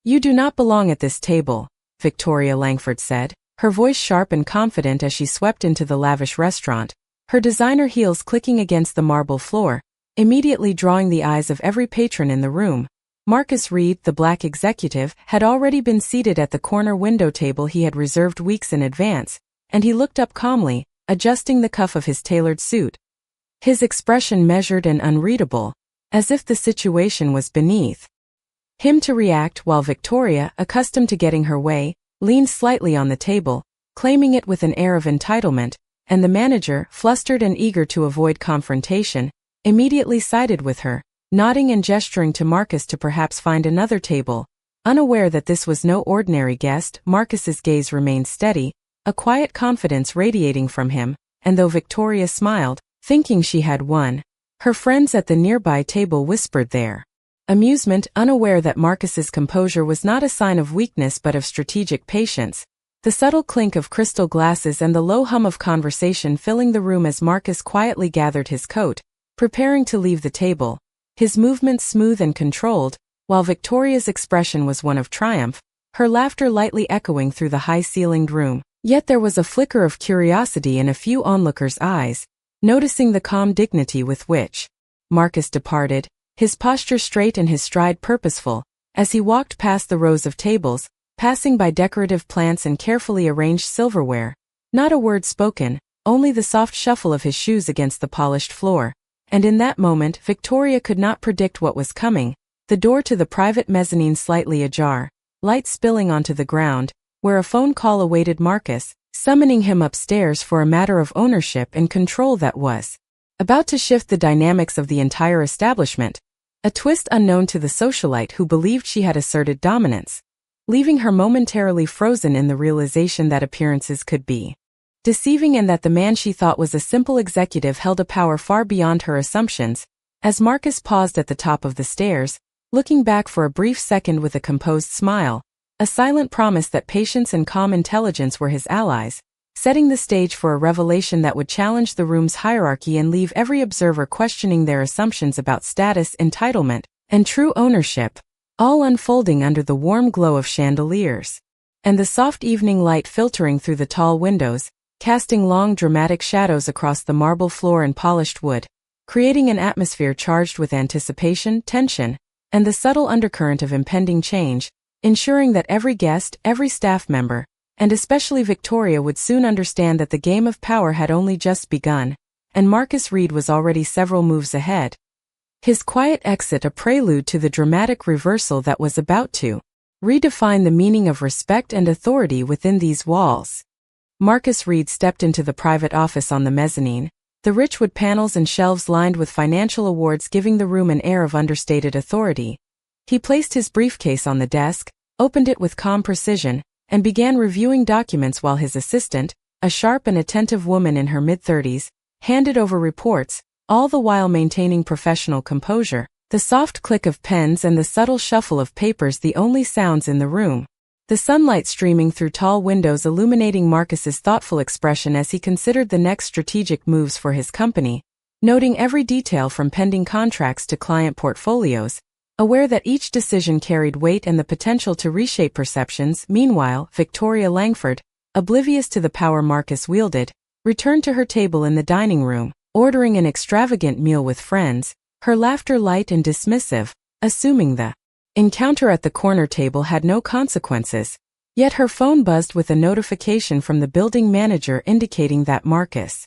"You do not belong at this table," Victoria Langford said, her voice sharp and confident as she swept into the lavish restaurant, her designer heels clicking against the marble floor, immediately drawing the eyes of every patron in the room. Marcus Reed, the black executive, had already been seated at the corner window table he had reserved weeks in advance, and he looked up calmly, adjusting the cuff of his tailored suit. His expression measured and unreadable, as if the situation was beneath him to react, while Victoria, accustomed to getting her way, leaned slightly on the table, claiming it with an air of entitlement, and the manager, flustered and eager to avoid confrontation, immediately sided with her, nodding and gesturing to Marcus to perhaps find another table. Unaware that this was no ordinary guest, Marcus's gaze remained steady, a quiet confidence radiating from him, and though Victoria smiled, thinking she had won, her friends at the nearby table whispered their amusement, unaware that Marcus's composure was not a sign of weakness but of strategic patience. The subtle clink of crystal glasses and the low hum of conversation filling the room as Marcus quietly gathered his coat, preparing to leave the table, his movements smooth and controlled, while Victoria's expression was one of triumph, her laughter lightly echoing through the high-ceilinged room. Yet there was a flicker of curiosity in a few onlookers' eyes, noticing the calm dignity with which Marcus departed, his posture straight and his stride purposeful, as he walked past the rows of tables, passing by decorative plants and carefully arranged silverware. Not a word spoken, only the soft shuffle of his shoes against the polished floor. And in that moment Victoria could not predict what was coming, the door to the private mezzanine slightly ajar, light spilling onto the ground, where a phone call awaited Marcus, summoning him upstairs for a matter of ownership and control that was about to shift the dynamics of the entire establishment, a twist unknown to the socialite who believed she had asserted dominance, leaving her momentarily frozen in the realization that appearances could be deceiving and that the man she thought was a simple executive held a power far beyond her assumptions. As Marcus paused at the top of the stairs, looking back for a brief second with a composed smile, a silent promise that patience and calm intelligence were his allies, setting the stage for a revelation that would challenge the room's hierarchy and leave every observer questioning their assumptions about status, entitlement, and true ownership, all unfolding under the warm glow of chandeliers and the soft evening light filtering through the tall windows, casting long dramatic shadows across the marble floor and polished wood, creating an atmosphere charged with anticipation, tension, and the subtle undercurrent of impending change, ensuring that every guest, every staff member, and especially Victoria would soon understand that the game of power had only just begun, and Marcus Reed was already several moves ahead. His quiet exit a prelude to the dramatic reversal that was about to redefine the meaning of respect and authority within these walls. Marcus Reed stepped into the private office on the mezzanine, the rich wood panels and shelves lined with financial awards giving the room an air of understated authority. He placed his briefcase on the desk, opened it with calm precision, and began reviewing documents while his assistant, a sharp and attentive woman in her mid-30s, handed over reports, all the while maintaining professional composure, the soft click of pens and the subtle shuffle of papers the only sounds in the room. The sunlight streaming through tall windows illuminating Marcus's thoughtful expression as he considered the next strategic moves for his company, noting every detail from pending contracts to client portfolios, aware that each decision carried weight and the potential to reshape perceptions. Meanwhile, Victoria Langford, oblivious to the power Marcus wielded, returned to her table in the dining room, ordering an extravagant meal with friends, her laughter light and dismissive, assuming the encounter at the corner table had no consequences. Yet her phone buzzed with a notification from the building manager indicating that Marcus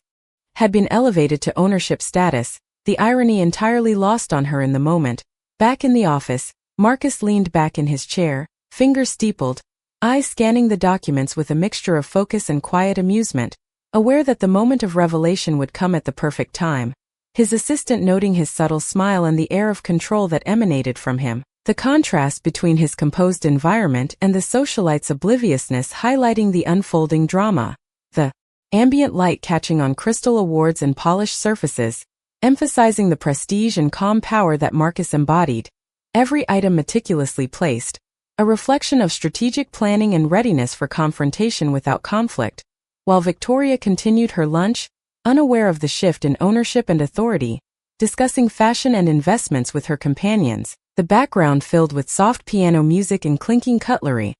had been elevated to ownership status, the irony entirely lost on her in the moment. Back in the office, Marcus leaned back in his chair, fingers steepled, eyes scanning the documents with a mixture of focus and quiet amusement, aware that the moment of revelation would come at the perfect time, his assistant noting his subtle smile and the air of control that emanated from him. The contrast between his composed environment and the socialite's obliviousness highlighting the unfolding drama, the ambient light catching on crystal awards and polished surfaces, emphasizing the prestige and calm power that Marcus embodied, every item meticulously placed, a reflection of strategic planning and readiness for confrontation without conflict, while Victoria continued her lunch, unaware of the shift in ownership and authority, discussing fashion and investments with her companions. the background filled with soft piano music and clinking cutlery,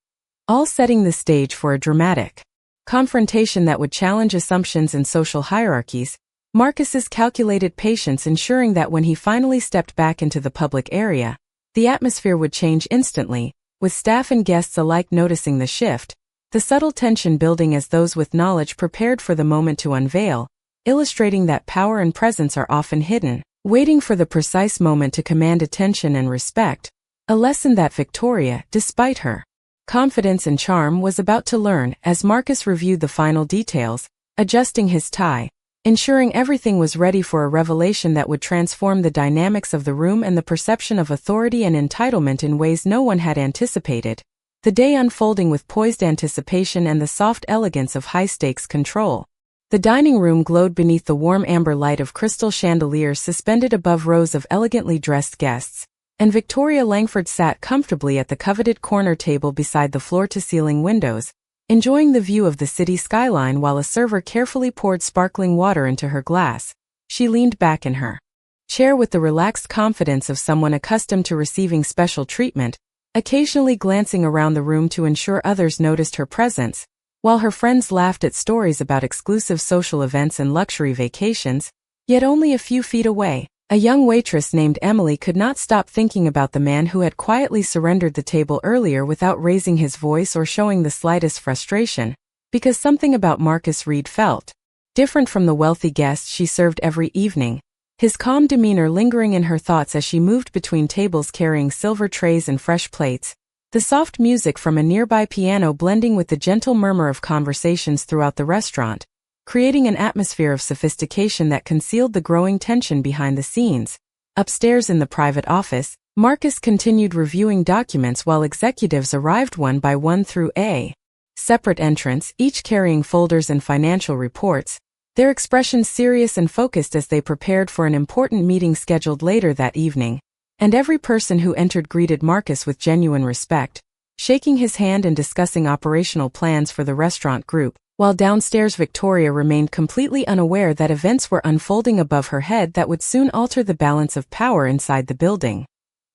all setting the stage for a dramatic confrontation that would challenge assumptions and social hierarchies. Marcus's calculated patience ensuring that when he finally stepped back into the public area, the atmosphere would change instantly, with staff and guests alike noticing the shift, the subtle tension building as those with knowledge prepared for the moment to unveil, illustrating that power and presence are often hidden, waiting for the precise moment to command attention and respect, a lesson that Victoria, despite her confidence and charm, was about to learn as Marcus reviewed the final details, adjusting his tie, ensuring everything was ready for a revelation that would transform the dynamics of the room and the perception of authority and entitlement in ways no one had anticipated, the day unfolding with poised anticipation and the soft elegance of high-stakes control. The dining room glowed beneath the warm amber light of crystal chandeliers suspended above rows of elegantly dressed guests, and Victoria Langford sat comfortably at the coveted corner table beside the floor-to-ceiling windows, enjoying the view of the city skyline while a server carefully poured sparkling water into her glass. She leaned back in her chair with the relaxed confidence of someone accustomed to receiving special treatment, occasionally glancing around the room to ensure others noticed her presence, while her friends laughed at stories about exclusive social events and luxury vacations. Yet only a few feet away, a young waitress named Emily could not stop thinking about the man who had quietly surrendered the table earlier without raising his voice or showing the slightest frustration, because something about Marcus Reed felt different from the wealthy guests she served every evening, his calm demeanor lingering in her thoughts as she moved between tables carrying silver trays and fresh plates, the soft music from a nearby piano blending with the gentle murmur of conversations throughout the restaurant, creating an atmosphere of sophistication that concealed the growing tension behind the scenes. Upstairs in the private office, Marcus continued reviewing documents while executives arrived one by one through a separate entrance, each carrying folders and financial reports, their expressions serious and focused as they prepared for an important meeting scheduled later that evening. And every person who entered greeted Marcus with genuine respect, shaking his hand and discussing operational plans for the restaurant group, while downstairs Victoria remained completely unaware that events were unfolding above her head that would soon alter the balance of power inside the building.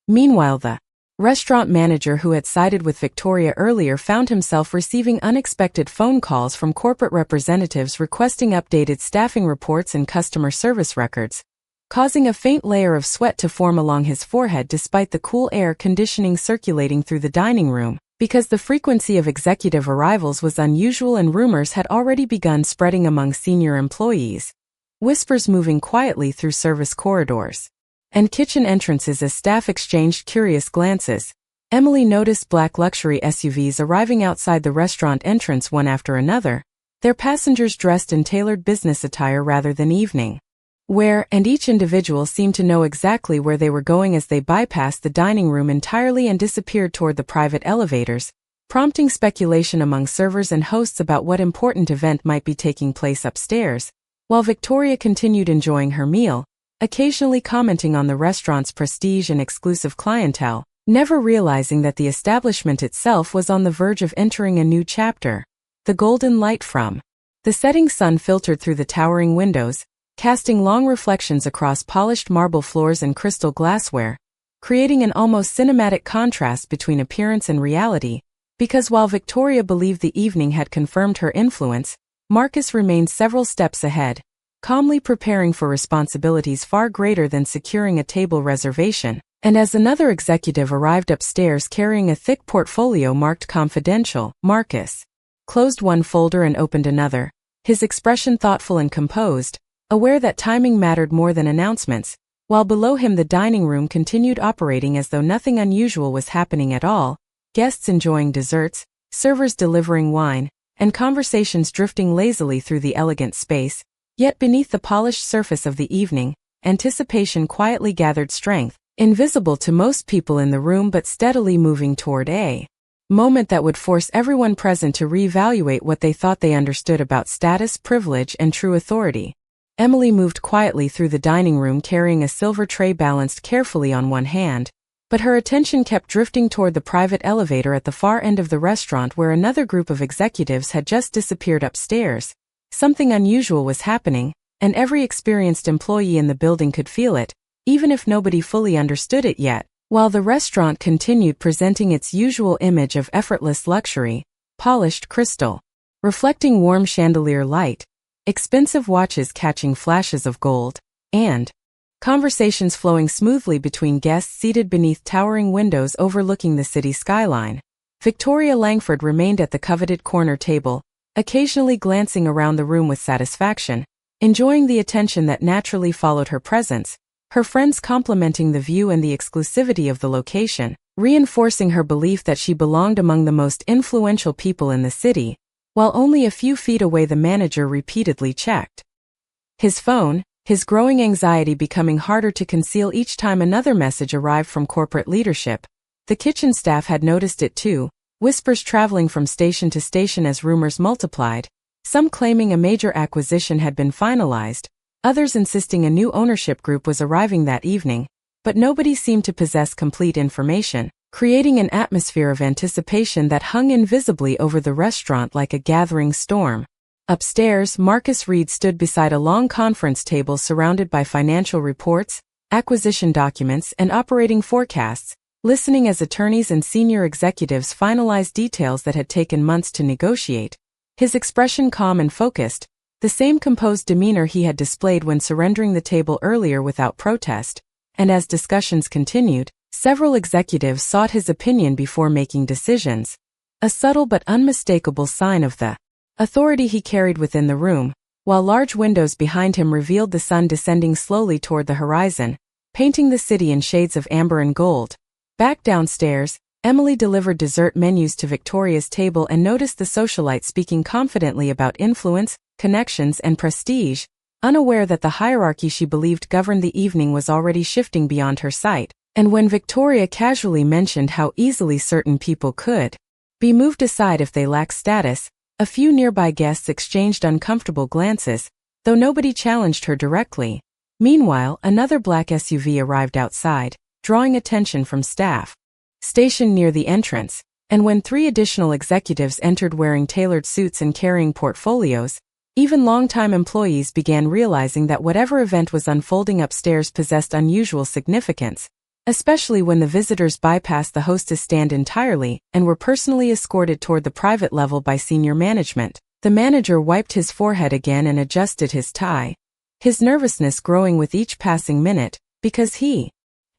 Meanwhile, the restaurant manager who had sided with Victoria earlier found himself receiving unexpected phone calls from corporate representatives requesting updated staffing reports and customer service records, causing a faint layer of sweat to form along his forehead despite the cool air conditioning circulating through the dining room, because the frequency of executive arrivals was unusual and rumors had already begun spreading among senior employees, whispers moving quietly through service corridors and kitchen entrances as staff exchanged curious glances. Emily noticed black luxury SUVs arriving outside the restaurant entrance one after another, their passengers dressed in tailored business attire rather than evening wear, and each individual seemed to know exactly where they were going as they bypassed the dining room entirely and disappeared toward the private elevators, prompting speculation among servers and hosts about what important event might be taking place upstairs, while Victoria continued enjoying her meal, occasionally commenting on the restaurant's prestige and exclusive clientele, never realizing that the establishment itself was on the verge of entering a new chapter. The golden light from the setting sun filtered through the towering windows, casting long reflections across polished marble floors and crystal glassware, creating an almost cinematic contrast between appearance and reality, because while Victoria believed the evening had confirmed her influence, Marcus remained several steps ahead, calmly preparing for responsibilities far greater than securing a table reservation. And as another executive arrived upstairs carrying a thick portfolio marked confidential, Marcus closed one folder and opened another, his expression thoughtful and composed, aware that timing mattered more than announcements, while below him the dining room continued operating as though nothing unusual was happening at all, guests enjoying desserts, servers delivering wine, and conversations drifting lazily through the elegant space. Yet beneath the polished surface of the evening, anticipation quietly gathered strength, invisible to most people in the room but steadily moving toward a moment that would force everyone present to reevaluate what they thought they understood about status, privilege, and true authority. Emily moved quietly through the dining room carrying a silver tray balanced carefully on one hand, but her attention kept drifting toward the private elevator at the far end of the restaurant where another group of executives had just disappeared upstairs. Something unusual was happening, and every experienced employee in the building could feel it, even if nobody fully understood it yet. while the restaurant continued presenting its usual image of effortless luxury, polished crystal, reflecting warm chandelier light, expensive watches catching flashes of gold, and conversations flowing smoothly between guests seated beneath towering windows overlooking the city skyline. Victoria Langford remained at the coveted corner table, occasionally glancing around the room with satisfaction, enjoying the attention that naturally followed her presence, her friends complimenting the view and the exclusivity of the location, reinforcing her belief that she belonged among the most influential people in the city, while only a few feet away the manager repeatedly checked his phone, his growing anxiety becoming harder to conceal each time another message arrived from corporate leadership. The kitchen staff had noticed it too, whispers traveling from station to station as rumors multiplied, some claiming a major acquisition had been finalized, others insisting a new ownership group was arriving that evening, but nobody seemed to possess complete information, creating an atmosphere of anticipation that hung invisibly over the restaurant like a gathering storm. Upstairs, Marcus Reed stood beside a long conference table surrounded by financial reports, acquisition documents, and operating forecasts, listening as attorneys and senior executives finalized details that had taken months to negotiate. His expression calm and focused, the same composed demeanor he had displayed when surrendering the table earlier without protest, and as discussions continued, several executives sought his opinion before making decisions, a subtle but unmistakable sign of the authority he carried within the room, while large windows behind him revealed the sun descending slowly toward the horizon, painting the city in shades of amber and gold. Back downstairs, Emily delivered dessert menus to Victoria's table and noticed the socialite speaking confidently about influence, connections, and prestige, unaware that the hierarchy she believed governed the evening was already shifting beyond her sight. And when Victoria casually mentioned how easily certain people could be moved aside if they lacked status, a few nearby guests exchanged uncomfortable glances, though nobody challenged her directly. Meanwhile, another black SUV arrived outside, drawing attention from staff stationed near the entrance, and when 3 additional executives entered wearing tailored suits and carrying portfolios, even longtime employees began realizing that whatever event was unfolding upstairs possessed unusual significance, especially when the visitors bypassed the hostess stand entirely and were personally escorted toward the private level by senior management. The manager wiped his forehead again and adjusted his tie, his nervousness growing with each passing minute, because he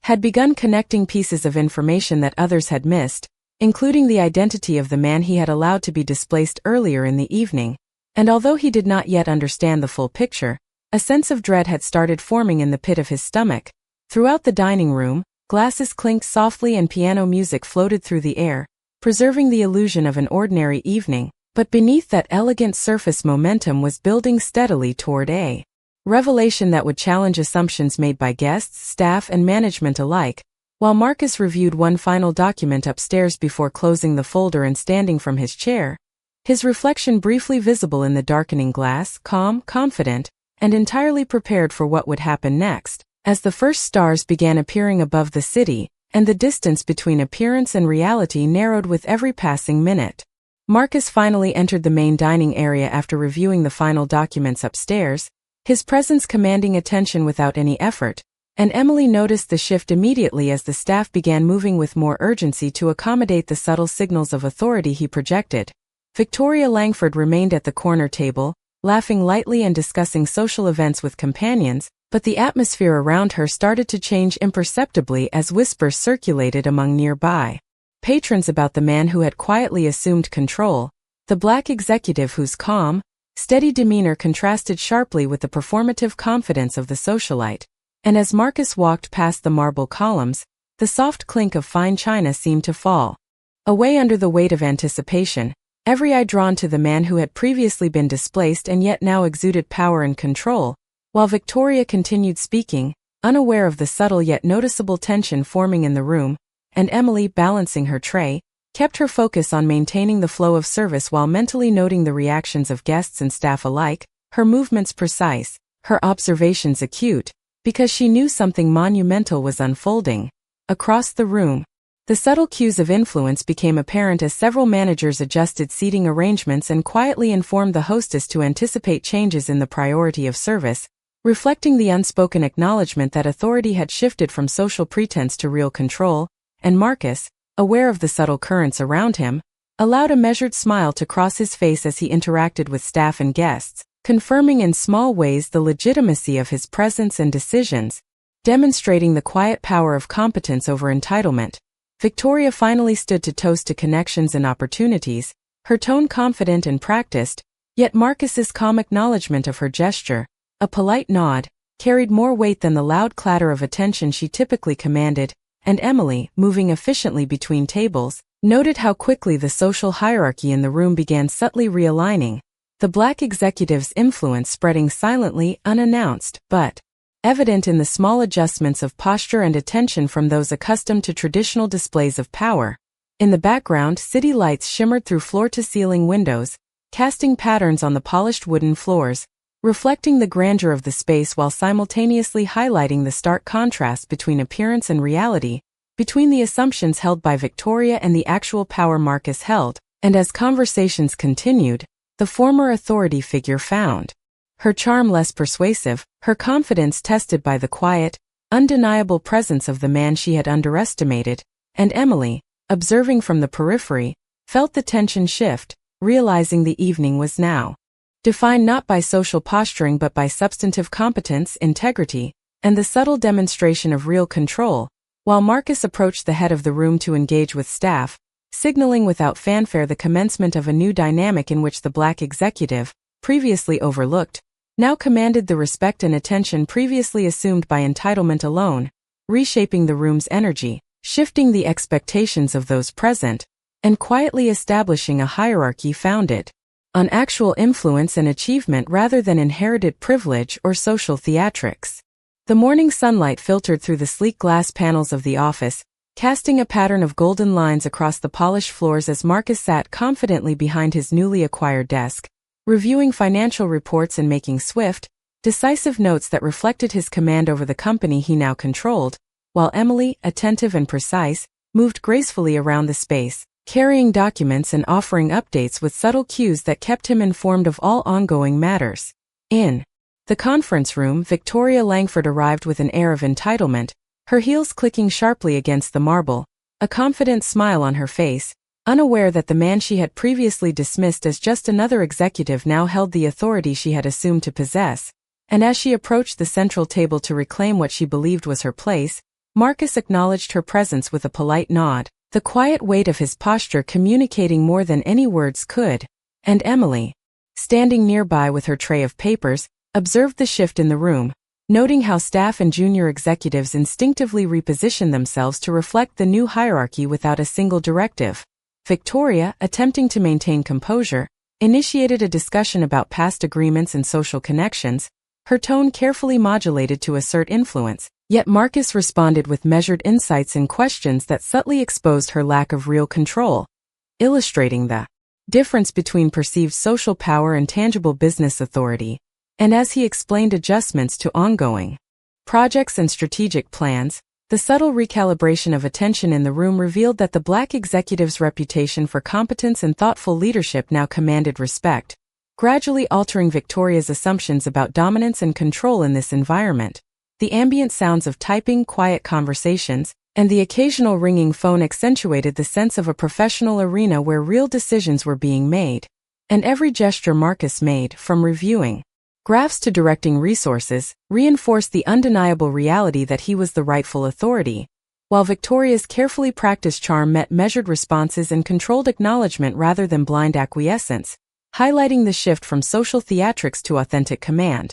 had begun connecting pieces of information that others had missed, including the identity of the man he had allowed to be displaced earlier in the evening. And although he did not yet understand the full picture, a sense of dread had started forming in the pit of his stomach. Throughout the dining room, glasses clinked softly and piano music floated through the air, preserving the illusion of an ordinary evening, but beneath that elegant surface momentum was building steadily toward a revelation that would challenge assumptions made by guests, staff, and management alike. While Marcus reviewed one final document upstairs before closing the folder and standing from his chair, his reflection briefly visible in the darkening glass, calm, confident, and entirely prepared for what would happen next. As the first stars began appearing above the city, and the distance between appearance and reality narrowed with every passing minute, Marcus finally entered the main dining area after reviewing the final documents upstairs, his presence commanding attention without any effort, and Emily noticed the shift immediately as the staff began moving with more urgency to accommodate the subtle signals of authority he projected. Victoria Langford remained at the corner table, laughing lightly and discussing social events with companions, but the atmosphere around her started to change imperceptibly as whispers circulated among nearby patrons about the man who had quietly assumed control, the black executive whose calm, steady demeanor contrasted sharply with the performative confidence of the socialite. And as Marcus walked past the marble columns, the soft clink of fine china seemed to fall away under the weight of anticipation, every eye drawn to the man who had previously been displaced and yet now exuded power and control. While Victoria continued speaking, unaware of the subtle yet noticeable tension forming in the room, and Emily, balancing her tray, kept her focus on maintaining the flow of service while mentally noting the reactions of guests and staff alike, her movements precise, her observations acute, because she knew something monumental was unfolding. Across the room, the subtle cues of influence became apparent as several managers adjusted seating arrangements and quietly informed the hostess to anticipate changes in the priority of service, reflecting the unspoken acknowledgement that authority had shifted from social pretense to real control, and Marcus, aware of the subtle currents around him, allowed a measured smile to cross his face as he interacted with staff and guests, confirming in small ways the legitimacy of his presence and decisions, demonstrating the quiet power of competence over entitlement. Victoria finally stood to toast to connections and opportunities, her tone confident and practiced, yet Marcus's calm acknowledgement of her gesture, a polite nod, carried more weight than the loud clatter of attention she typically commanded, and Emily, moving efficiently between tables, noted how quickly the social hierarchy in the room began subtly realigning, the black executive's influence spreading silently, unannounced, but evident in the small adjustments of posture and attention from those accustomed to traditional displays of power. In the background, city lights shimmered through floor-to-ceiling windows, casting patterns on the polished wooden floors, reflecting the grandeur of the space while simultaneously highlighting the stark contrast between appearance and reality, between the assumptions held by Victoria and the actual power Marcus held, and as conversations continued, the former authority figure found her charm less persuasive, her confidence tested by the quiet, undeniable presence of the man she had underestimated, and Emily, observing from the periphery, felt the tension shift, realizing the evening was now defined not by social posturing but by substantive competence, integrity, and the subtle demonstration of real control. While Marcus approached the head of the room to engage with staff, signaling without fanfare the commencement of a new dynamic in which the black executive, previously overlooked, now commanded the respect and attention previously assumed by entitlement alone, reshaping the room's energy, shifting the expectations of those present, and quietly establishing a hierarchy founded on actual influence and achievement rather than inherited privilege or social theatrics. The morning sunlight filtered through the sleek glass panels of the office, casting a pattern of golden lines across the polished floors as Marcus sat confidently behind his newly acquired desk, reviewing financial reports and making swift, decisive notes that reflected his command over the company he now controlled, while Emily, attentive and precise, moved gracefully around the space, carrying documents and offering updates with subtle cues that kept him informed of all ongoing matters. In the conference room, Victoria Langford arrived with an air of entitlement, her heels clicking sharply against the marble, a confident smile on her face, unaware that the man she had previously dismissed as just another executive now held the authority she had assumed to possess, and as she approached the central table to reclaim what she believed was her place, Marcus acknowledged her presence with a polite nod, the quiet weight of his posture communicating more than any words could, and Emily, standing nearby with her tray of papers, observed the shift in the room, noting how staff and junior executives instinctively repositioned themselves to reflect the new hierarchy without a single directive. Victoria, attempting to maintain composure, initiated a discussion about past agreements and social connections, her tone carefully modulated to assert influence, yet Marcus responded with measured insights and questions that subtly exposed her lack of real control, illustrating the difference between perceived social power and tangible business authority. And as he explained adjustments to ongoing projects and strategic plans, the subtle recalibration of attention in the room revealed that the black executive's reputation for competence and thoughtful leadership now commanded respect, gradually altering Victoria's assumptions about dominance and control in this environment. The ambient sounds of typing, quiet conversations, and the occasional ringing phone accentuated the sense of a professional arena where real decisions were being made. And every gesture Marcus made, from reviewing graphs to directing resources, reinforced the undeniable reality that he was the rightful authority, while Victoria's carefully practiced charm met measured responses and controlled acknowledgement rather than blind acquiescence, highlighting the shift from social theatrics to authentic command.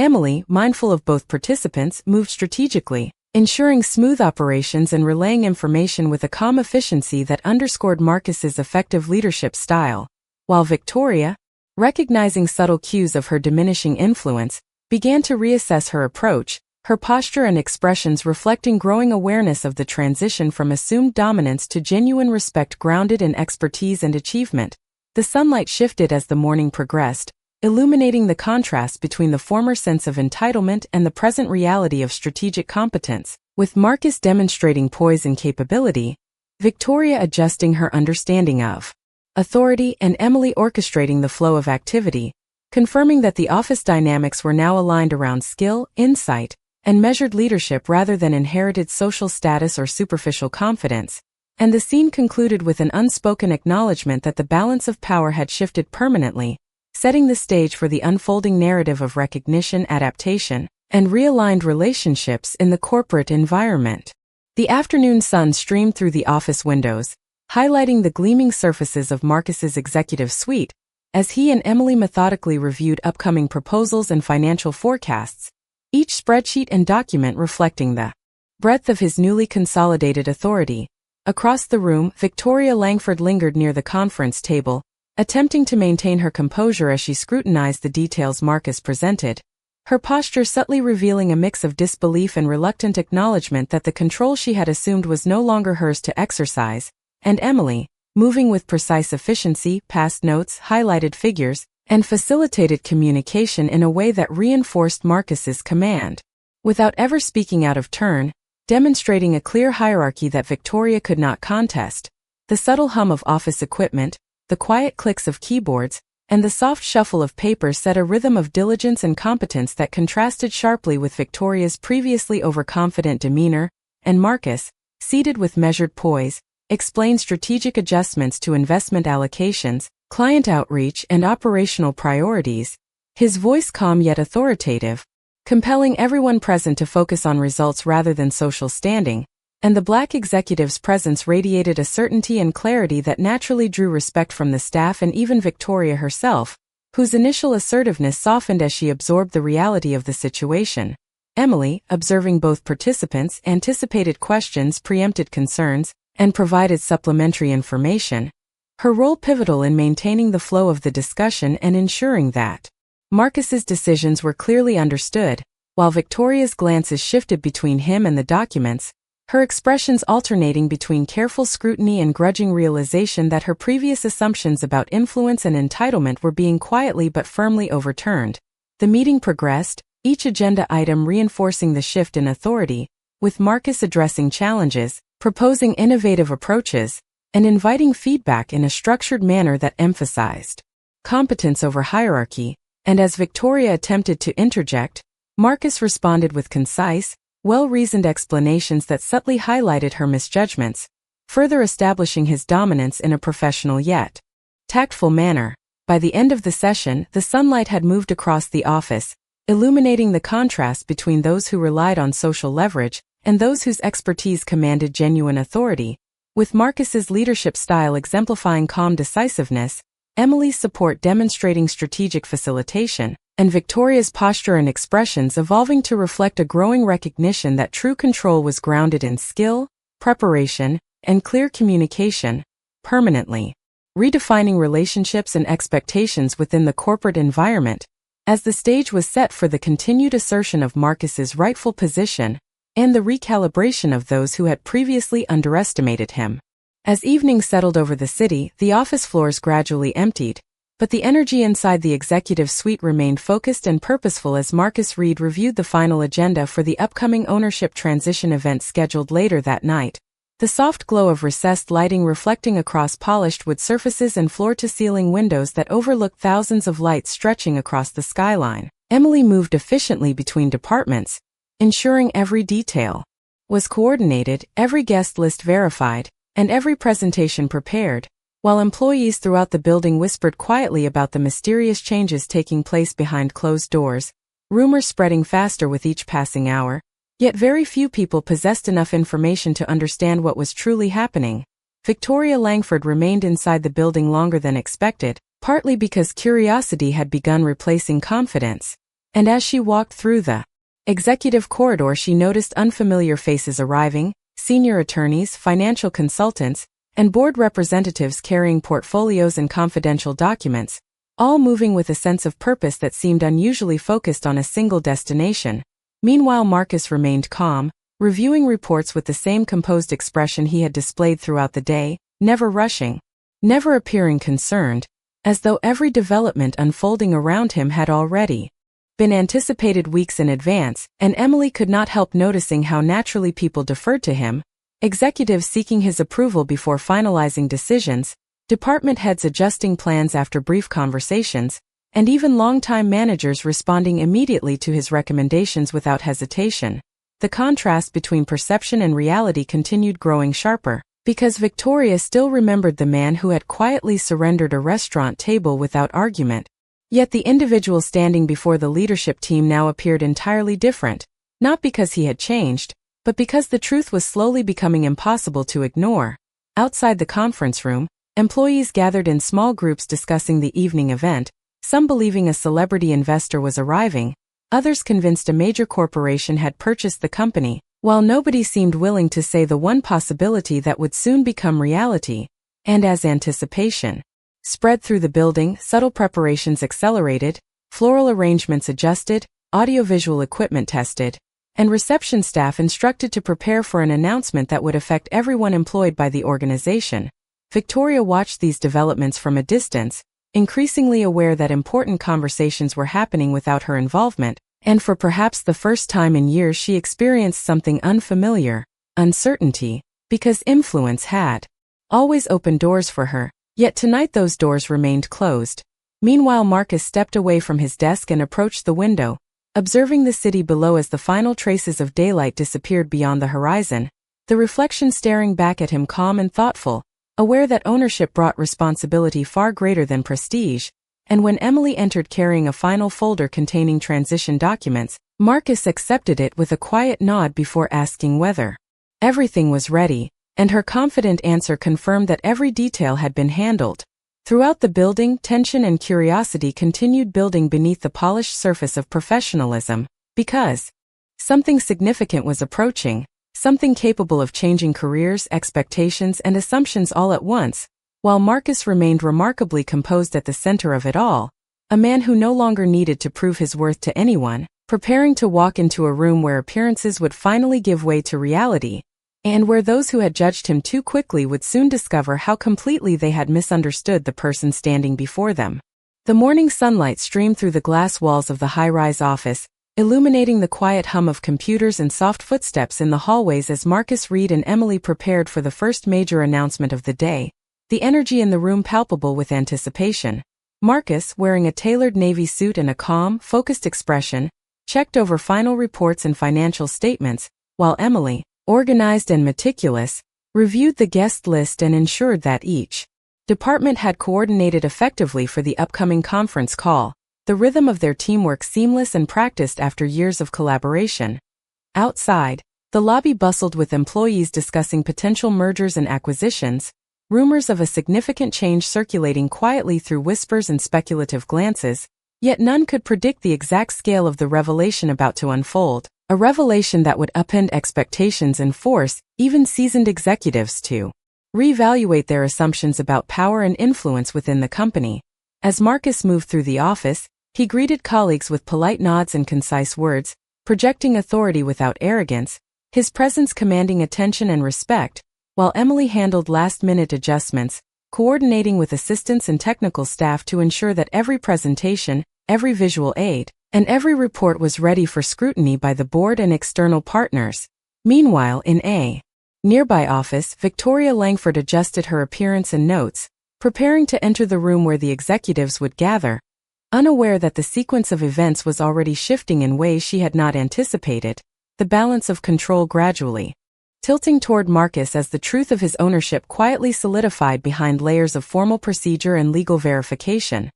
Emily, mindful of both participants, moved strategically, ensuring smooth operations and relaying information with a calm efficiency that underscored Marcus's effective leadership style, while Victoria, recognizing subtle cues of her diminishing influence, began to reassess her approach, her posture and expressions reflecting growing awareness of the transition from assumed dominance to genuine respect grounded in expertise and achievement. The sunlight shifted as the morning progressed, illuminating the contrast between the former sense of entitlement and the present reality of strategic competence, with Marcus demonstrating poise and capability, Victoria adjusting her understanding of authority, and Emily orchestrating the flow of activity. confirming that the office dynamics were now aligned around skill, insight, and measured leadership rather than inherited social status or superficial confidence. And the scene concluded with an unspoken acknowledgement that the balance of power had shifted permanently, setting the stage for the unfolding narrative of recognition, adaptation, and realigned relationships in the corporate environment. The afternoon sun streamed through the office windows, highlighting the gleaming surfaces of Marcus's executive suite, as he and Emily methodically reviewed upcoming proposals and financial forecasts, each spreadsheet and document reflecting the breadth of his newly consolidated authority. Across the room, Victoria Langford lingered near the conference table, attempting to maintain her composure as she scrutinized the details Marcus presented, her posture subtly revealing a mix of disbelief and reluctant acknowledgement that the control she had assumed was no longer hers to exercise, and Emily, moving with precise efficiency, passed notes, highlighted figures, and facilitated communication in a way that reinforced Marcus's command. Without ever speaking out of turn, demonstrating a clear hierarchy that Victoria could not contest, the subtle hum of office equipment, the quiet clicks of keyboards, and the soft shuffle of paper set a rhythm of diligence and competence that contrasted sharply with Victoria's previously overconfident demeanor, and Marcus, seated with measured poise, explained strategic adjustments to investment allocations, client outreach, and operational priorities, his voice calm yet authoritative, compelling everyone present to focus on results rather than social standing, and the Black executive's presence radiated a certainty and clarity that naturally drew respect from the staff and even Victoria herself, whose initial assertiveness softened as she absorbed the reality of the situation. Emily, observing both participants, anticipated questions, preempted concerns, and provided supplementary information, her role pivotal in maintaining the flow of the discussion and ensuring that Marcus's decisions were clearly understood, while Victoria's glances shifted between him and the documents, her expressions alternating between careful scrutiny and grudging realization that her previous assumptions about influence and entitlement were being quietly but firmly overturned. The meeting progressed, each agenda item reinforcing the shift in authority, with Marcus addressing challenges, proposing innovative approaches, and inviting feedback in a structured manner that emphasized competence over hierarchy. And as Victoria attempted to interject, Marcus responded with concise, well-reasoned explanations that subtly highlighted her misjudgments, further establishing his dominance in a professional yet tactful manner. By the end of the session, the sunlight had moved across the office, illuminating the contrast between those who relied on social leverage and those whose expertise commanded genuine authority. With Marcus's leadership style exemplifying calm decisiveness, Emily's support demonstrating strategic facilitation, and Victoria's posture and expressions evolving to reflect a growing recognition that true control was grounded in skill, preparation, and clear communication, permanently redefining relationships and expectations within the corporate environment, as the stage was set for the continued assertion of Marcus's rightful position and the recalibration of those who had previously underestimated him. As evening settled over the city, the office floors gradually emptied, but the energy inside the executive suite remained focused and purposeful as Marcus Reed reviewed the final agenda for the upcoming ownership transition event scheduled later that night, the soft glow of recessed lighting reflecting across polished wood surfaces and floor-to-ceiling windows that overlooked thousands of lights stretching across the skyline. Emily moved efficiently between departments, ensuring every detail was coordinated, every guest list verified, and every presentation prepared, while employees throughout the building whispered quietly about the mysterious changes taking place behind closed doors, rumors spreading faster with each passing hour, yet very few people possessed enough information to understand what was truly happening. Victoria Langford remained inside the building longer than expected, partly because curiosity had begun replacing confidence, and as she walked through the executive corridor she noticed unfamiliar faces arriving, senior attorneys, financial consultants, and board representatives carrying portfolios and confidential documents, all moving with a sense of purpose that seemed unusually focused on a single destination. Meanwhile, Marcus remained calm, reviewing reports with the same composed expression he had displayed throughout the day, never rushing, never appearing concerned, as though every development unfolding around him had already been anticipated weeks in advance, and Emily could not help noticing how naturally people deferred to him, executives seeking his approval before finalizing decisions, department heads adjusting plans after brief conversations, and even longtime managers responding immediately to his recommendations without hesitation. The contrast between perception and reality continued growing sharper, because Victoria still remembered the man who had quietly surrendered a restaurant table without argument. Yet the individual standing before the leadership team now appeared entirely different, not because he had changed, but because the truth was slowly becoming impossible to ignore. Outside the conference room, employees gathered in small groups discussing the evening event, some believing a celebrity investor was arriving, others convinced a major corporation had purchased the company, while nobody seemed willing to say the one possibility that would soon become reality. And as anticipation spread through the building, subtle preparations accelerated, floral arrangements adjusted, audiovisual equipment tested, and reception staff instructed to prepare for an announcement that would affect everyone employed by the organization. Victoria watched these developments from a distance, increasingly aware that important conversations were happening without her involvement, and for perhaps the first time in years she experienced something unfamiliar, uncertainty, because influence had always opened doors for her, yet tonight those doors remained closed. Meanwhile, Marcus stepped away from his desk and approached the window, observing the city below as the final traces of daylight disappeared beyond the horizon, the reflection staring back at him calm and thoughtful, aware that ownership brought responsibility far greater than prestige. And when Emily entered carrying a final folder containing transition documents, Marcus accepted it with a quiet nod before asking whether everything was ready, and her confident answer confirmed that every detail had been handled. Throughout the building, tension and curiosity continued building beneath the polished surface of professionalism, because something significant was approaching, something capable of changing careers, expectations, and assumptions all at once. While Marcus remained remarkably composed at the center of it all, a man who no longer needed to prove his worth to anyone, preparing to walk into a room where appearances would finally give way to reality, and where those who had judged him too quickly would soon discover how completely they had misunderstood the person standing before them. The morning sunlight streamed through the glass walls of the high-rise office, illuminating the quiet hum of computers and soft footsteps in the hallways as Marcus, Reed, and Emily prepared for the first major announcement of the day, the energy in the room palpable with anticipation. Marcus, wearing a tailored navy suit and a calm, focused expression, checked over final reports and financial statements, while Emily, organized and meticulous, reviewed the guest list and ensured that each department had coordinated effectively for the upcoming conference call, the rhythm of their teamwork seamless and practiced after years of collaboration. Outside, the lobby bustled with employees discussing potential mergers and acquisitions, rumors of a significant change circulating quietly through whispers and speculative glances, yet none could predict the exact scale of the revelation about to unfold, a revelation that would upend expectations and force even seasoned executives to reevaluate their assumptions about power and influence within the company. As Marcus moved through the office, he greeted colleagues with polite nods and concise words, projecting authority without arrogance, his presence commanding attention and respect, while Emily handled last-minute adjustments, coordinating with assistants and technical staff to ensure that every presentation, every visual aid, and every report was ready for scrutiny by the board and external partners. Meanwhile, in a nearby office, Victoria Langford adjusted her appearance and notes, preparing to enter the room where the executives would gather, unaware that the sequence of events was already shifting in ways she had not anticipated, the balance of control gradually tilting toward Marcus as the truth of his ownership quietly solidified behind layers of formal procedure and legal verification.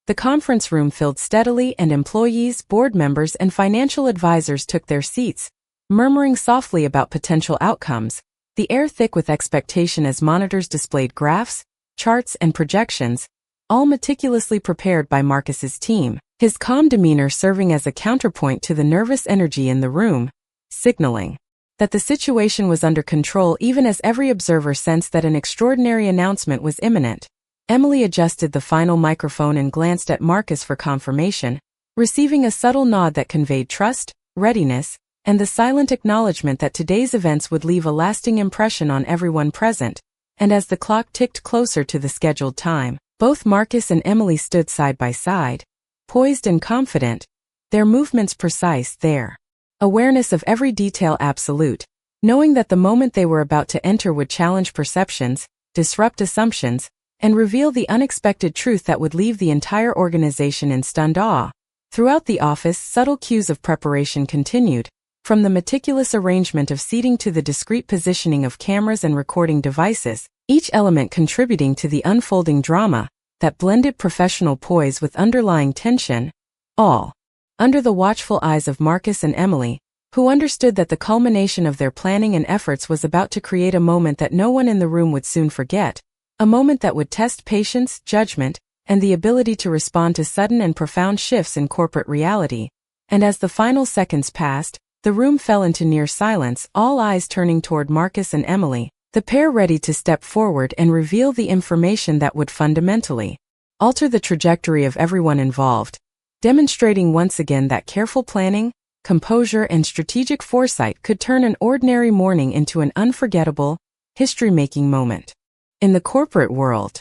The conference room filled steadily, and employees, board members, and financial advisors took their seats, murmuring softly about potential outcomes, the air thick with expectation as monitors displayed graphs, charts, and projections, all meticulously prepared by Marcus's team, his calm demeanor serving as a counterpoint to the nervous energy in the room, signaling that the situation was under control even as every observer sensed that an extraordinary announcement was imminent. Emily adjusted the final microphone and glanced at Marcus for confirmation, receiving a subtle nod that conveyed trust, readiness, and the silent acknowledgement that today's events would leave a lasting impression on everyone present. And as the clock ticked closer to the scheduled time, both Marcus and Emily stood side by side, poised and confident, their movements precise, their awareness of every detail absolute, knowing that the moment they were about to enter would challenge perceptions, disrupt assumptions, and reveal the unexpected truth that would leave the entire organization in stunned awe. Throughout the office, subtle cues of preparation continued, from the meticulous arrangement of seating to the discreet positioning of cameras and recording devices, each element contributing to the unfolding drama that blended professional poise with underlying tension, all under the watchful eyes of Marcus and Emily, who understood that the culmination of their planning and efforts was about to create a moment that no one in the room would soon forget, a moment that would test patience, judgment, and the ability to respond to sudden and profound shifts in corporate reality. And as the final seconds passed, the room fell into near silence, all eyes turning toward Marcus and Emily, the pair ready to step forward and reveal the information that would fundamentally alter the trajectory of everyone involved, demonstrating once again that careful planning, composure, and strategic foresight could turn an ordinary morning into an unforgettable, history-making moment. In the corporate world,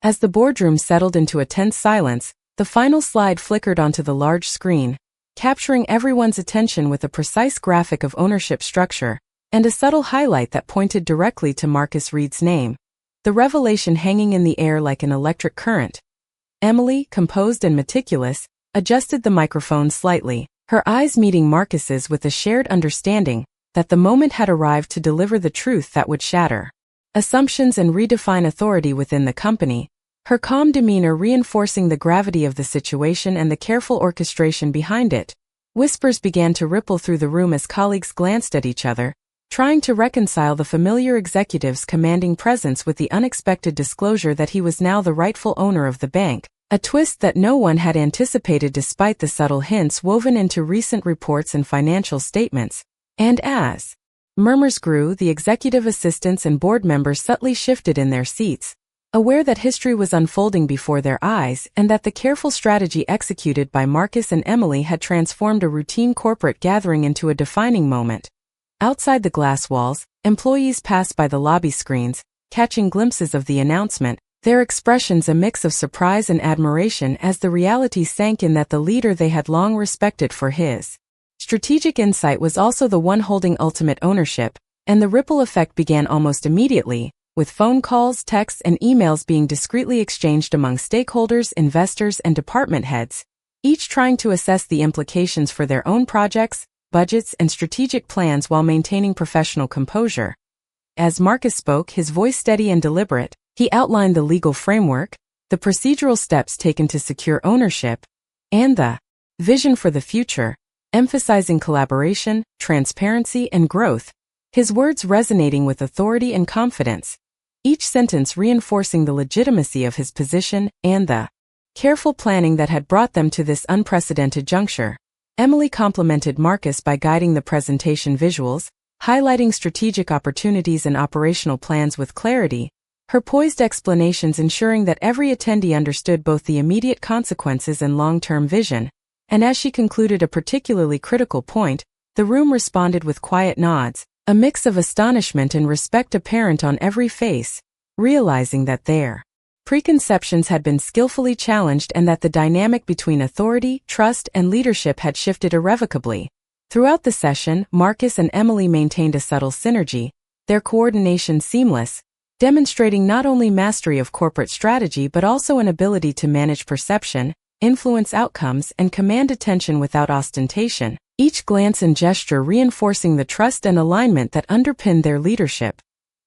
as the boardroom settled into a tense silence, the final slide flickered onto the large screen, capturing everyone's attention with a precise graphic of ownership structure and a subtle highlight that pointed directly to Marcus Reed's name, the revelation hanging in the air like an electric current. Emily, composed and meticulous, adjusted the microphone slightly, her eyes meeting Marcus's with a shared understanding that the moment had arrived to deliver the truth that would shatter assumptions and redefine authority within the company, her calm demeanor reinforcing the gravity of the situation and the careful orchestration behind it. Whispers began to ripple through the room as colleagues glanced at each other, trying to reconcile the familiar executive's commanding presence with the unexpected disclosure that he was now the rightful owner of the bank, a twist that no one had anticipated despite the subtle hints woven into recent reports and financial statements. And as murmurs grew, the executive assistants and board members subtly shifted in their seats, aware that history was unfolding before their eyes and that the careful strategy executed by Marcus and Emily had transformed a routine corporate gathering into a defining moment. Outside the glass walls, employees passed by the lobby screens, catching glimpses of the announcement, their expressions a mix of surprise and admiration as the reality sank in that the leader they had long respected for his strategic insight was also the one holding ultimate ownership, and the ripple effect began almost immediately, with phone calls, texts, and emails being discreetly exchanged among stakeholders, investors, and department heads, each trying to assess the implications for their own projects, budgets, and strategic plans while maintaining professional composure. As Marcus spoke, his voice steady and deliberate, he outlined the legal framework, the procedural steps taken to secure ownership, and the vision for the future, emphasizing collaboration, transparency, and growth, his words resonating with authority and confidence, each sentence reinforcing the legitimacy of his position and the careful planning that had brought them to this unprecedented juncture. Emily complimented Marcus by guiding the presentation visuals, highlighting strategic opportunities and operational plans with clarity, her poised explanations ensuring that every attendee understood both the immediate consequences and long-term vision. And as she concluded a particularly critical point, the room responded with quiet nods, a mix of astonishment and respect apparent on every face, realizing that their preconceptions had been skillfully challenged and that the dynamic between authority, trust, and leadership had shifted irrevocably. Throughout the session, Marcus and Emily maintained a subtle synergy, their coordination seamless, demonstrating not only mastery of corporate strategy but also an ability to manage perception, influence outcomes, and command attention without ostentation, each glance and gesture reinforcing the trust and alignment that underpinned their leadership.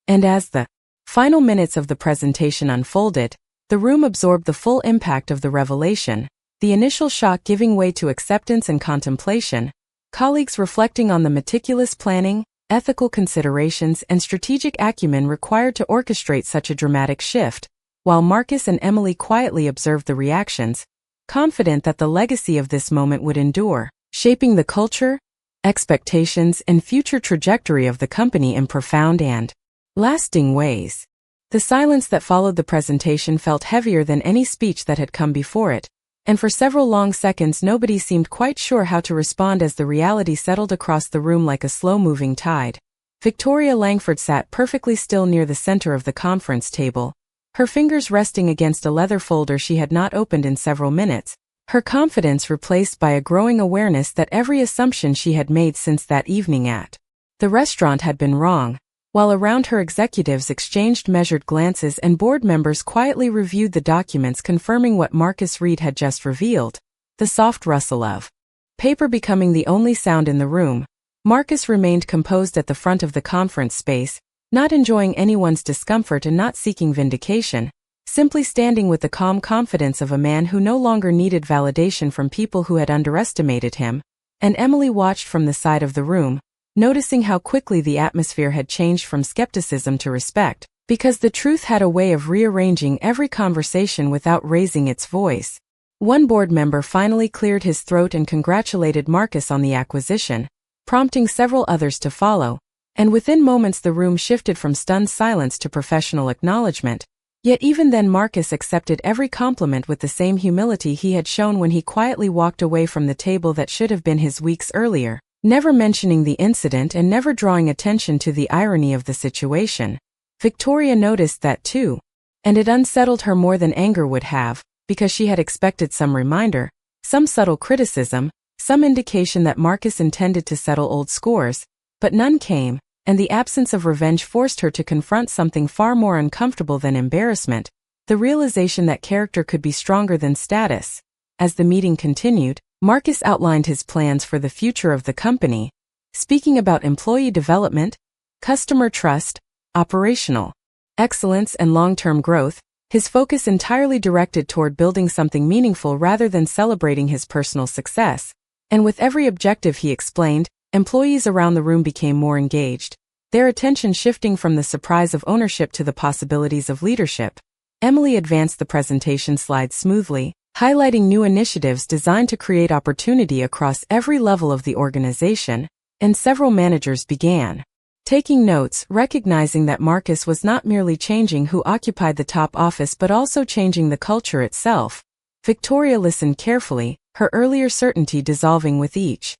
And as the final minutes of the presentation unfolded, the room absorbed the full impact of the revelation, the initial shock giving way to acceptance and contemplation, colleagues reflecting on the meticulous planning, ethical considerations, and strategic acumen required to orchestrate such a dramatic shift, while Marcus and Emily quietly observed the reactions, confident that the legacy of this moment would endure, shaping the culture, expectations, and future trajectory of the company in profound and lasting ways. The silence that followed the presentation felt heavier than any speech that had come before it, and for several long seconds nobody seemed quite sure how to respond as the reality settled across the room like a slow-moving tide. Victoria Langford sat perfectly still near the center of the conference table, her fingers resting against a leather folder she had not opened in several minutes, her confidence replaced by a growing awareness that every assumption she had made since that evening at the restaurant had been wrong. while around her executives exchanged measured glances and board members quietly reviewed the documents confirming what Marcus Reed had just revealed, the soft rustle of paper becoming the only sound in the room. Marcus remained composed at the front of the conference space, not enjoying anyone's discomfort and not seeking vindication, simply standing with the calm confidence of a man who no longer needed validation from people who had underestimated him. And Emily watched from the side of the room, noticing how quickly the atmosphere had changed from skepticism to respect, because the truth had a way of rearranging every conversation without raising its voice. One board member finally cleared his throat and congratulated Marcus on the acquisition, prompting several others to follow, and within moments the room shifted from stunned silence to professional acknowledgement. Yet even then Marcus accepted every compliment with the same humility he had shown when he quietly walked away from the table that should have been his weeks earlier, never mentioning the incident and never drawing attention to the irony of the situation. Victoria noticed that too, and it unsettled her more than anger would have, because she had expected some reminder, some subtle criticism, some indication that Marcus intended to settle old scores, but none came, and the absence of revenge forced her to confront something far more uncomfortable than embarrassment, the realization that character could be stronger than status. As the meeting continued, Marcus outlined his plans for the future of the company, speaking about employee development, customer trust, operational excellence and long-term growth, his focus entirely directed toward building something meaningful rather than celebrating his personal success. And with every objective he explained, employees around the room became more engaged, their attention shifting from the surprise of ownership to the possibilities of leadership. Emily advanced the presentation slides smoothly, highlighting new initiatives designed to create opportunity across every level of the organization, and several managers began taking notes, recognizing that Marcus was not merely changing who occupied the top office but also changing the culture itself. Victoria listened carefully, her earlier certainty dissolving with each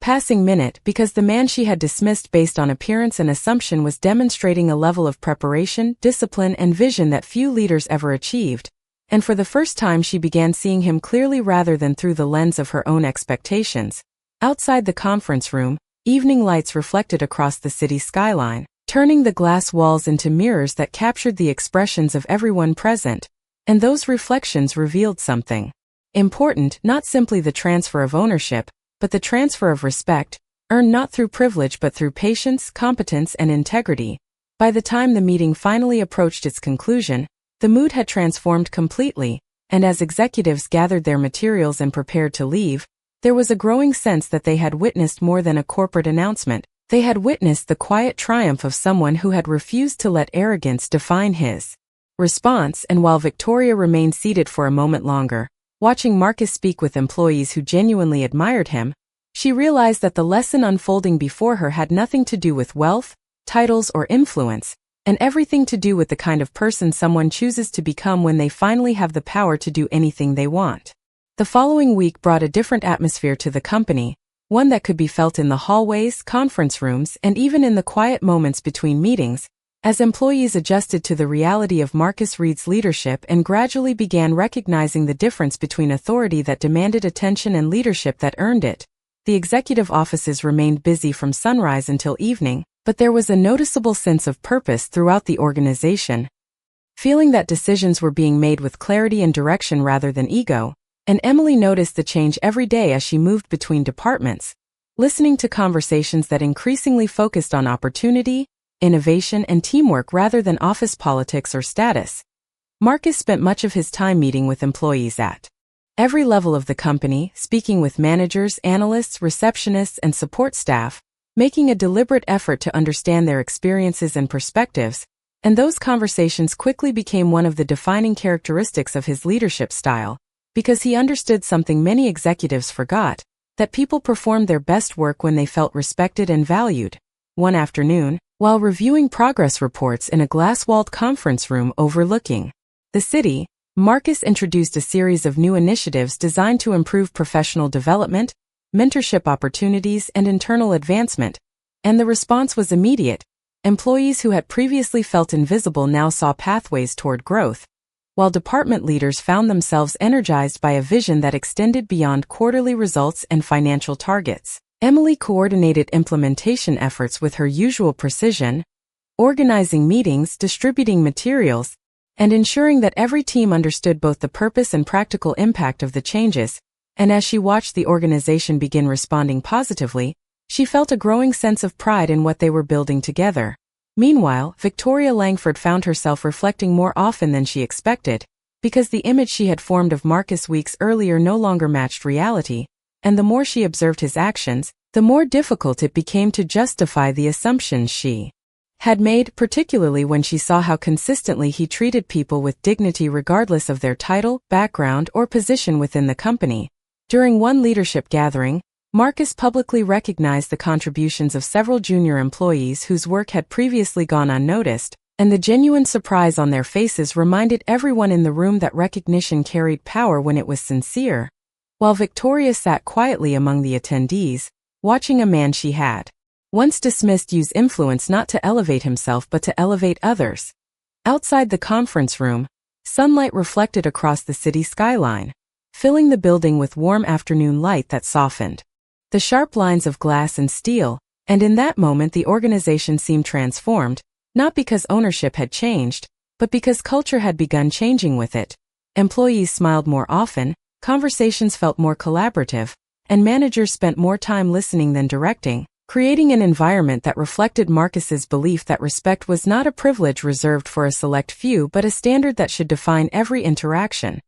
passing minute because the man she had dismissed based on appearance and assumption was demonstrating a level of preparation, discipline, and vision that few leaders ever achieved. And for the first time she began seeing him clearly rather than through the lens of her own expectations. Outside the conference room, evening lights reflected across the city skyline, turning the glass walls into mirrors that captured the expressions of everyone present. And those reflections revealed something important, not simply the transfer of ownership, but the transfer of respect, earned not through privilege but through patience, competence, and integrity. By the time the meeting finally approached its conclusion, the mood had transformed completely, and as executives gathered their materials and prepared to leave, there was a growing sense that they had witnessed more than a corporate announcement. They had witnessed the quiet triumph of someone who had refused to let arrogance define his response. And while Victoria remained seated for a moment longer, watching Marcus speak with employees who genuinely admired him, she realized that the lesson unfolding before her had nothing to do with wealth, titles, or influence, and everything to do with the kind of person someone chooses to become when they finally have the power to do anything they want. The following week brought a different atmosphere to the company, one that could be felt in the hallways, conference rooms, and even in the quiet moments between meetings, as employees adjusted to the reality of Marcus Reed's leadership and gradually began recognizing the difference between authority that demanded attention and leadership that earned it. The executive offices remained busy from sunrise until evening, but there was a noticeable sense of purpose throughout the organization. Feeling that decisions were being made with clarity and direction rather than ego, and Emily noticed the change every day as she moved between departments, listening to conversations that increasingly focused on opportunity, innovation, and teamwork rather than office politics or status. Marcus spent much of his time meeting with employees at every level of the company, speaking with managers, analysts, receptionists, and support staff, making a deliberate effort to understand their experiences and perspectives, and those conversations quickly became one of the defining characteristics of his leadership style, because he understood something many executives forgot, that people performed their best work when they felt respected and valued. One afternoon, while reviewing progress reports in a glass-walled conference room overlooking the city, Marcus introduced a series of new initiatives designed to improve professional development, mentorship opportunities, and internal advancement, and the response was immediate. Employees who had previously felt invisible now saw pathways toward growth, while department leaders found themselves energized by a vision that extended beyond quarterly results and financial targets. Emily coordinated implementation efforts with her usual precision, organizing meetings, distributing materials, and ensuring that every team understood both the purpose and practical impact of the changes. And as she watched the organization begin responding positively, she felt a growing sense of pride in what they were building together. Meanwhile, Victoria Langford found herself reflecting more often than she expected, because the image she had formed of Marcus weeks earlier no longer matched reality, and the more she observed his actions, the more difficult it became to justify the assumptions she had made, particularly when she saw how consistently he treated people with dignity regardless of their title, background, or position within the company. During one leadership gathering, Marcus publicly recognized the contributions of several junior employees whose work had previously gone unnoticed, and the genuine surprise on their faces reminded everyone in the room that recognition carried power when it was sincere. While Victoria sat quietly among the attendees, watching a man she had once dismissed use influence not to elevate himself but to elevate others. Outside the conference room, sunlight reflected across the city skyline, filling the building with warm afternoon light that softened the sharp lines of glass and steel, and in that moment the organization seemed transformed, not because ownership had changed, but because culture had begun changing with it. Employees smiled more often, conversations felt more collaborative, and managers spent more time listening than directing, creating an environment that reflected Marcus's belief that respect was not a privilege reserved for a select few but a standard that should define every interaction.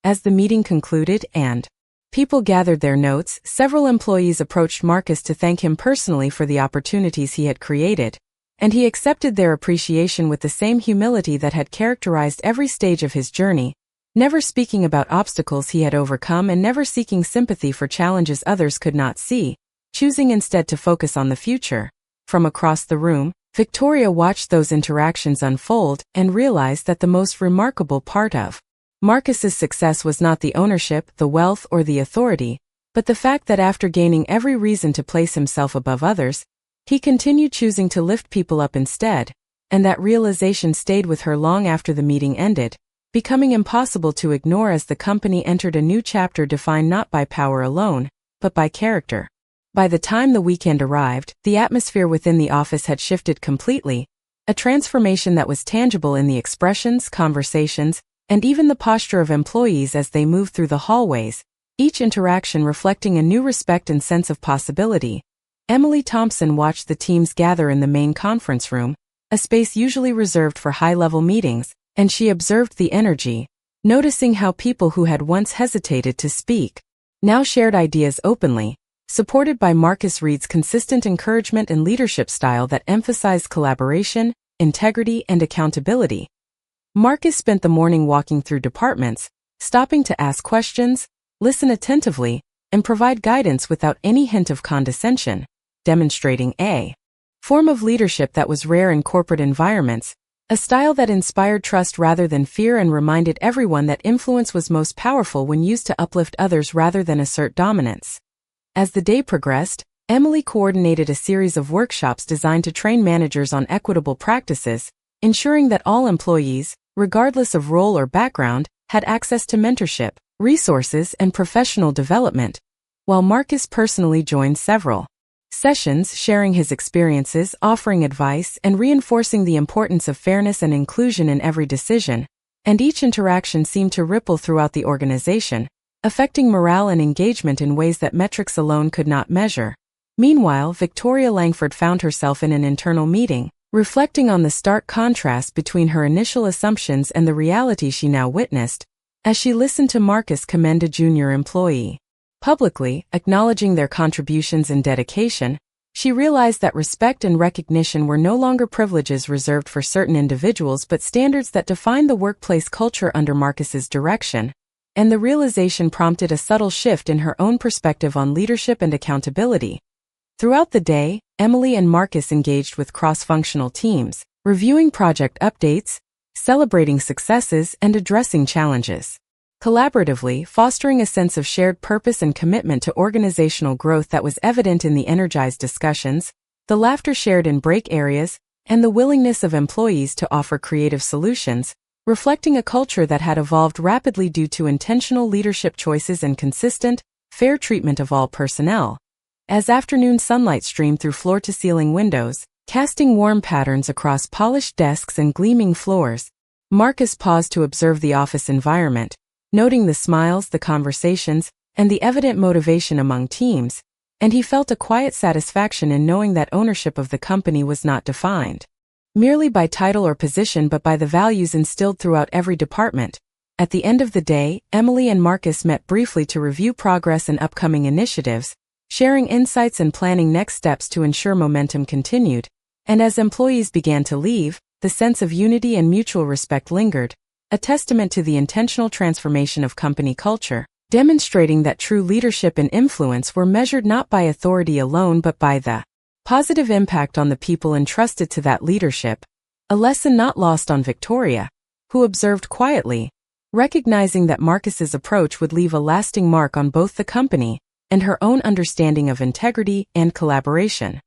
As the meeting concluded and people gathered their notes, several employees approached Marcus to thank him personally for the opportunities he had created, and he accepted their appreciation with the same humility that had characterized every stage of his journey, never speaking about obstacles he had overcome and never seeking sympathy for challenges others could not see, choosing instead to focus on the future. From across the room, Victoria watched those interactions unfold and realized that the most remarkable part of Marcus's success was not the ownership, the wealth, or the authority, but the fact that after gaining every reason to place himself above others, he continued choosing to lift people up instead, and that realization stayed with her long after the meeting ended, becoming impossible to ignore as the company entered a new chapter defined not by power alone, but by character. By the time the weekend arrived, the atmosphere within the office had shifted completely, a transformation that was tangible in the expressions, conversations, and even the posture of employees as they moved through the hallways, each interaction reflecting a new respect and sense of possibility. Emily Thompson watched the teams gather in the main conference room, a space usually reserved for high-level meetings, and she observed the energy, noticing how people who had once hesitated to speak now shared ideas openly, supported by Marcus Reed's consistent encouragement and leadership style that emphasized collaboration, integrity, and accountability. Marcus spent the morning walking through departments, stopping to ask questions, listen attentively, and provide guidance without any hint of condescension, demonstrating a form of leadership that was rare in corporate environments, a style that inspired trust rather than fear and reminded everyone that influence was most powerful when used to uplift others rather than assert dominance. As the day progressed, Emily coordinated a series of workshops designed to train managers on equitable practices, ensuring that all employees, regardless of role or background, had access to mentorship, resources, and professional development, while Marcus personally joined several sessions, sharing his experiences, offering advice, and reinforcing the importance of fairness and inclusion in every decision, and each interaction seemed to ripple throughout the organization, affecting morale and engagement in ways that metrics alone could not measure. Meanwhile, Victoria Langford found herself in an internal meeting, reflecting on the stark contrast between her initial assumptions and the reality she now witnessed, as she listened to Marcus commend a junior employee. Publicly, acknowledging their contributions and dedication, she realized that respect and recognition were no longer privileges reserved for certain individuals but standards that defined the workplace culture under Marcus's direction. And the realization prompted a subtle shift in her own perspective on leadership and accountability. Throughout the day, Emily and Marcus engaged with cross-functional teams, reviewing project updates, celebrating successes, and addressing challenges. Collaboratively, fostering a sense of shared purpose and commitment to organizational growth that was evident in the energized discussions, the laughter shared in break areas, and the willingness of employees to offer creative solutions, reflecting a culture that had evolved rapidly due to intentional leadership choices and consistent, fair treatment of all personnel. As afternoon sunlight streamed through floor-to-ceiling windows, casting warm patterns across polished desks and gleaming floors. Marcus paused to observe the office environment, noting the smiles, the conversations, and the evident motivation among teams, and he felt a quiet satisfaction in knowing that ownership of the company was not defined merely by title or position but by the values instilled throughout every department. At the end of the day, Emily and Marcus met briefly to review progress and upcoming initiatives, sharing insights and planning next steps to ensure momentum continued. And as employees began to leave, the sense of unity and mutual respect lingered, a testament to the intentional transformation of company culture, demonstrating that true leadership and influence were measured not by authority alone but by the positive impact on the people entrusted to that leadership, a lesson not lost on Victoria, who observed quietly, recognizing that Marcus's approach would leave a lasting mark on both the company and her own understanding of integrity and collaboration.